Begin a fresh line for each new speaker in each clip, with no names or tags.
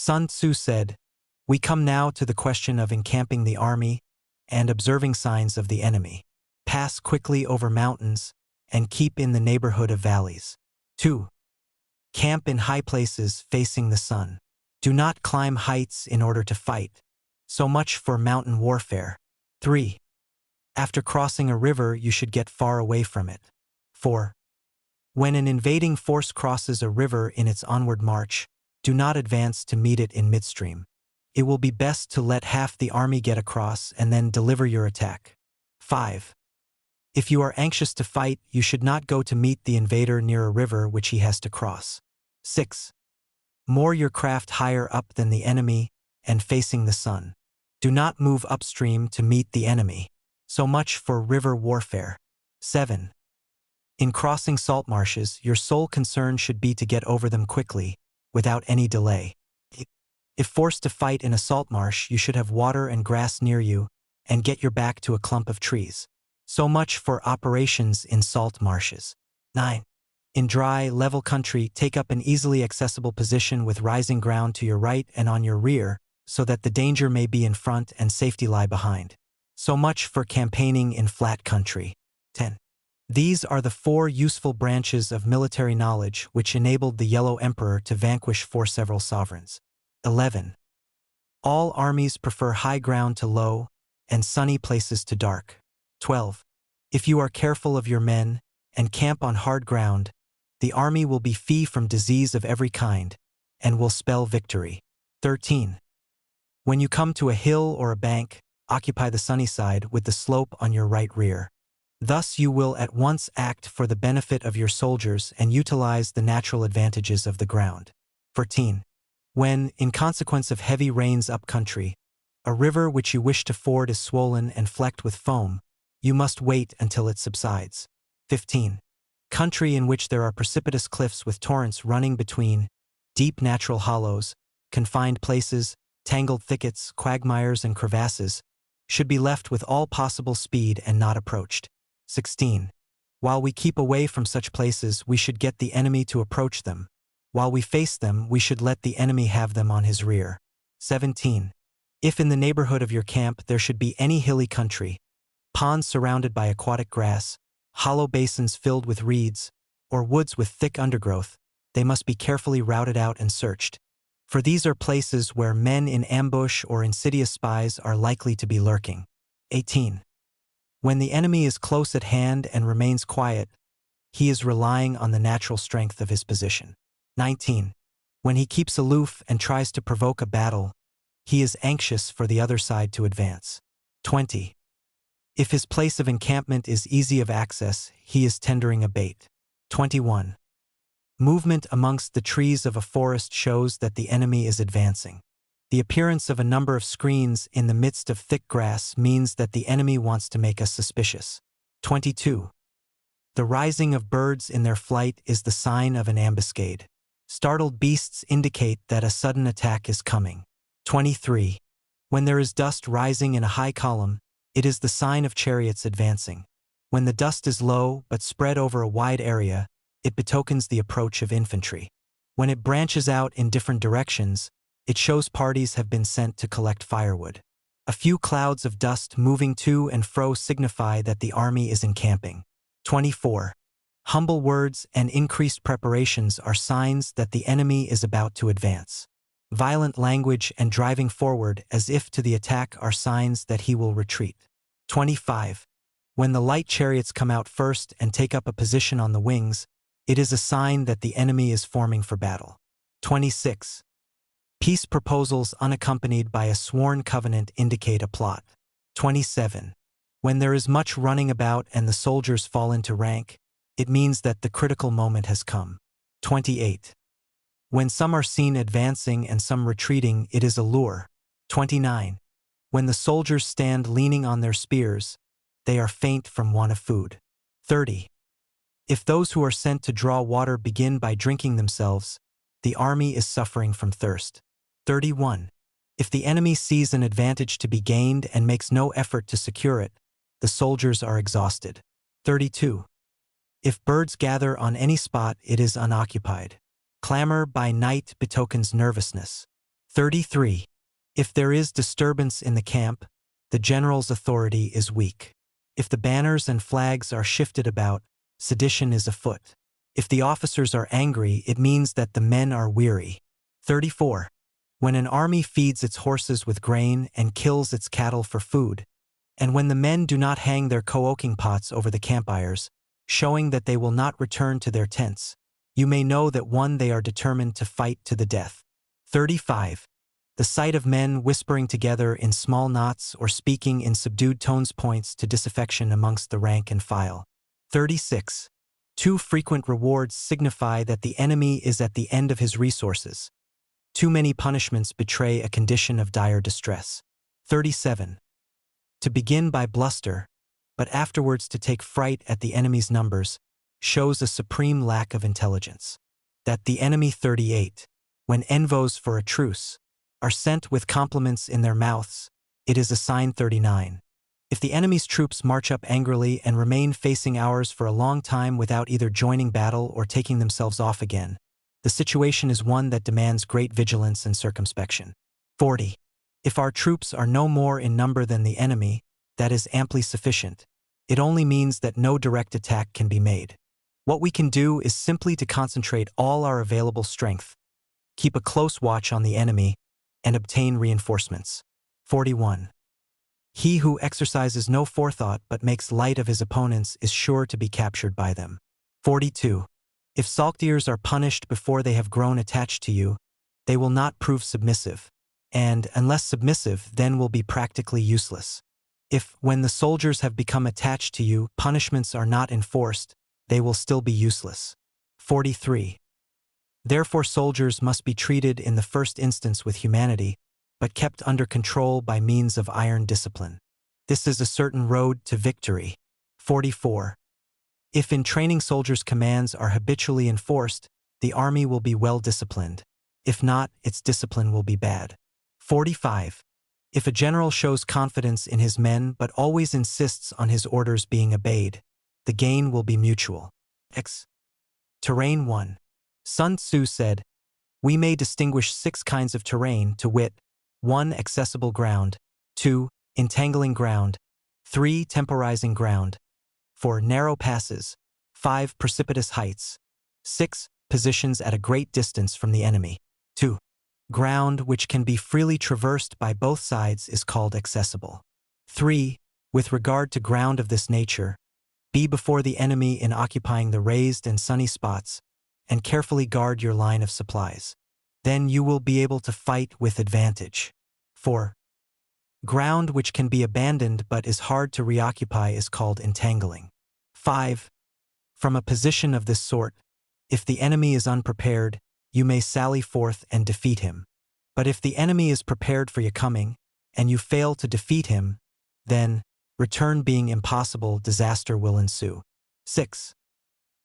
Sun Tzu said, "We come now to the question of encamping the army and observing signs of the enemy. Pass quickly over mountains and keep in the neighborhood of valleys." 2. Camp in high places facing the sun. Do not climb heights in order to fight. So much for mountain warfare. 3. After crossing a river, you should get far away from it. 4. When an invading force crosses a river in its onward march, do not advance to meet it in midstream. It will be best to let half the army get across and then deliver your attack. 5. If you are anxious to fight, you should not go to meet the invader near a river which he has to cross. 6. Moor your craft higher up than the enemy and facing the sun. Do not move upstream to meet the enemy. So much for river warfare. 7. In crossing salt marshes, your sole concern should be to get over them quickly, without any delay. If forced to fight in a salt marsh, you should have water and grass near you, and get your back to a clump of trees. So much for operations in salt marshes. 9. In dry, level country, take up an easily accessible position with rising ground to your right and on your rear, so that the danger may be in front and safety lie behind. So much for campaigning in flat country. 10. These are the 4 useful branches of military knowledge which enabled the Yellow Emperor to vanquish 4 several sovereigns. 11. All armies prefer high ground to low, and sunny places to dark. 12. If you are careful of your men, and camp on hard ground, the army will be free from disease of every kind, and will spell victory. 13. When you come to a hill or a bank, occupy the sunny side with the slope on your right rear. Thus you will at once act for the benefit of your soldiers and utilize the natural advantages of the ground. 14. When, in consequence of heavy rains up country, a river which you wish to ford is swollen and flecked with foam, you must wait until it subsides. 15. Country in which there are precipitous cliffs with torrents running between, deep natural hollows, confined places, tangled thickets, quagmires and crevasses, should be left with all possible speed and not approached. 16. While we keep away from such places, we should get the enemy to approach them. While we face them, we should let the enemy have them on his rear. 17. If in the neighborhood of your camp there should be any hilly country, ponds surrounded by aquatic grass, hollow basins filled with reeds, or woods with thick undergrowth, they must be carefully routed out and searched. For these are places where men in ambush or insidious spies are likely to be lurking. 18. When the enemy is close at hand and remains quiet, he is relying on the natural strength of his position. 19. When he keeps aloof and tries to provoke a battle, he is anxious for the other side to advance. 20. If his place of encampment is easy of access, he is tendering a bait. 21. Movement amongst the trees of a forest shows that the enemy is advancing. The appearance of a number of screens in the midst of thick grass means that the enemy wants to make us suspicious. 22. The rising of birds in their flight is the sign of an ambuscade. Startled beasts indicate that a sudden attack is coming. 23. When there is dust rising in a high column, it is the sign of chariots advancing. When the dust is low but spread over a wide area, it betokens the approach of infantry. When it branches out in different directions, it shows parties have been sent to collect firewood. A few clouds of dust moving to and fro signify that the army is encamping. 24. Humble words and increased preparations are signs that the enemy is about to advance. Violent language and driving forward as if to the attack are signs that he will retreat. 25. When the light chariots come out first and take up a position on the wings, it is a sign that the enemy is forming for battle. 26. Peace proposals unaccompanied by a sworn covenant indicate a plot. 27. When there is much running about and the soldiers fall into rank, it means that the critical moment has come. 28. When some are seen advancing and some retreating, it is a lure. 29. When the soldiers stand leaning on their spears, they are faint from want of food. 30. If those who are sent to draw water begin by drinking themselves, the army is suffering from thirst. 31. If the enemy sees an advantage to be gained and makes no effort to secure it, the soldiers are exhausted. 32. If birds gather on any spot, it is unoccupied. Clamor by night betokens nervousness. 33. If there is disturbance in the camp, the general's authority is weak. If the banners and flags are shifted about, sedition is afoot. If the officers are angry, it means that the men are weary. 34. When an army feeds its horses with grain and kills its cattle for food, and when the men do not hang their cooking pots over the campfires, showing that they will not return to their tents, you may know that they are determined to fight to the death. 35. The sight of men whispering together in small knots or speaking in subdued tones points to disaffection amongst the rank and file. 36. Too frequent rewards signify that the enemy is at the end of his resources. Too many punishments betray a condition of dire distress. 37. To begin by bluster, but afterwards to take fright at the enemy's numbers, shows a supreme lack of intelligence. That the enemy 38, when envoys for a truce, are sent with compliments in their mouths, it is a sign. 39. If the enemy's troops march up angrily and remain facing ours for a long time without either joining battle or taking themselves off again, the situation is one that demands great vigilance and circumspection. 40. If our troops are no more in number than the enemy, that is amply sufficient. It only means that no direct attack can be made. What we can do is simply to concentrate all our available strength, keep a close watch on the enemy, and obtain reinforcements. 41. He who exercises no forethought but makes light of his opponents is sure to be captured by them. 42. If saltires are punished before they have grown attached to you, they will not prove submissive, and, unless submissive, then will be practically useless. If, when the soldiers have become attached to you, punishments are not enforced, they will still be useless. 43. Therefore soldiers must be treated in the first instance with humanity, but kept under control by means of iron discipline. This is a certain road to victory. 44. If in training soldiers commands are habitually enforced, the army will be well disciplined. If not, its discipline will be bad. 45. If a general shows confidence in his men but always insists on his orders being obeyed, the gain will be mutual. Terrain 1. Sun Tzu said, "We may distinguish 6 kinds of terrain, to wit, 1. Accessible ground, 2. Entangling ground, 3. Temporizing ground, 4. Narrow passes, 5. Precipitous heights, 6. Positions at a great distance from the enemy. 2. Ground which can be freely traversed by both sides is called accessible. 3. With regard to ground of this nature, be before the enemy in occupying the raised and sunny spots, and carefully guard your line of supplies. Then you will be able to fight with advantage. 4. Ground which can be abandoned but is hard to reoccupy is called entangling. 5. From a position of this sort, if the enemy is unprepared, you may sally forth and defeat him. But if the enemy is prepared for your coming, and you fail to defeat him, then, return being impossible, disaster will ensue. 6.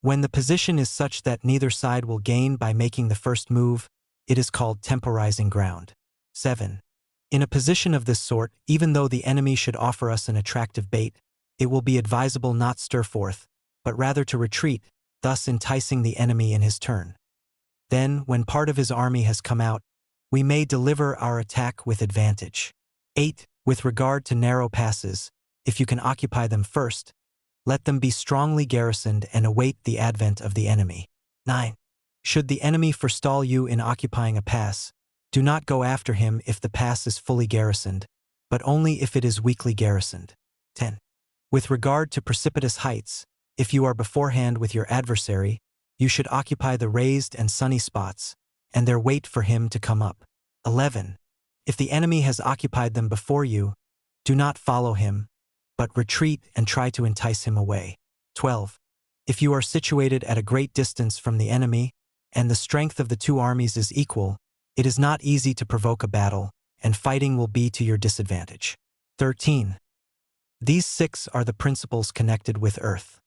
When the position is such that neither side will gain by making the first move, it is called temporizing ground. 7. In a position of this sort, even though the enemy should offer us an attractive bait, it will be advisable not stir forth, but rather to retreat, thus enticing the enemy in his turn. Then, when part of his army has come out, we may deliver our attack with advantage. 8. With regard to narrow passes, if you can occupy them first, let them be strongly garrisoned and await the advent of the enemy. 9. Should the enemy forestall you in occupying a pass, do not go after him if the pass is fully garrisoned, but only if it is weakly garrisoned. 10. With regard to precipitous heights, if you are beforehand with your adversary, you should occupy the raised and sunny spots, and there wait for him to come up. 11. If the enemy has occupied them before you, do not follow him, but retreat and try to entice him away. 12. If you are situated at a great distance from the enemy, and the strength of the 2 armies is equal, it is not easy to provoke a battle, and fighting will be to your disadvantage. 13. These 6 are the principles connected with earth.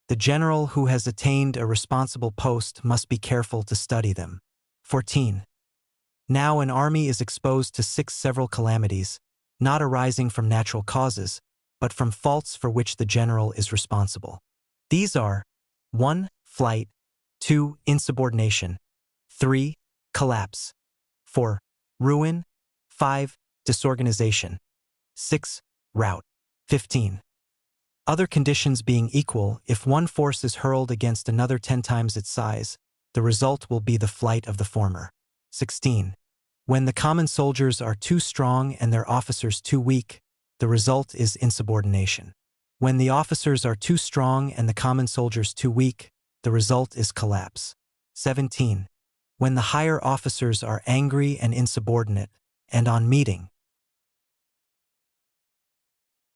The general who has attained a responsible post must be careful to study them. 14. Now an army is exposed to 6 several calamities, not arising from natural causes, but from faults for which the general is responsible. These are 1. Flight, 2. Insubordination, 3. Collapse, 4. ruin. 5. Disorganization. 6. Rout. 15. Other conditions being equal, if one force is hurled against another 10 times its size, the result will be the flight of the former. 16. When the common soldiers are too strong and their officers too weak, the result is insubordination. When the officers are too strong and the common soldiers too weak, the result is collapse. 17. When the higher officers are angry and insubordinate, and on meeting,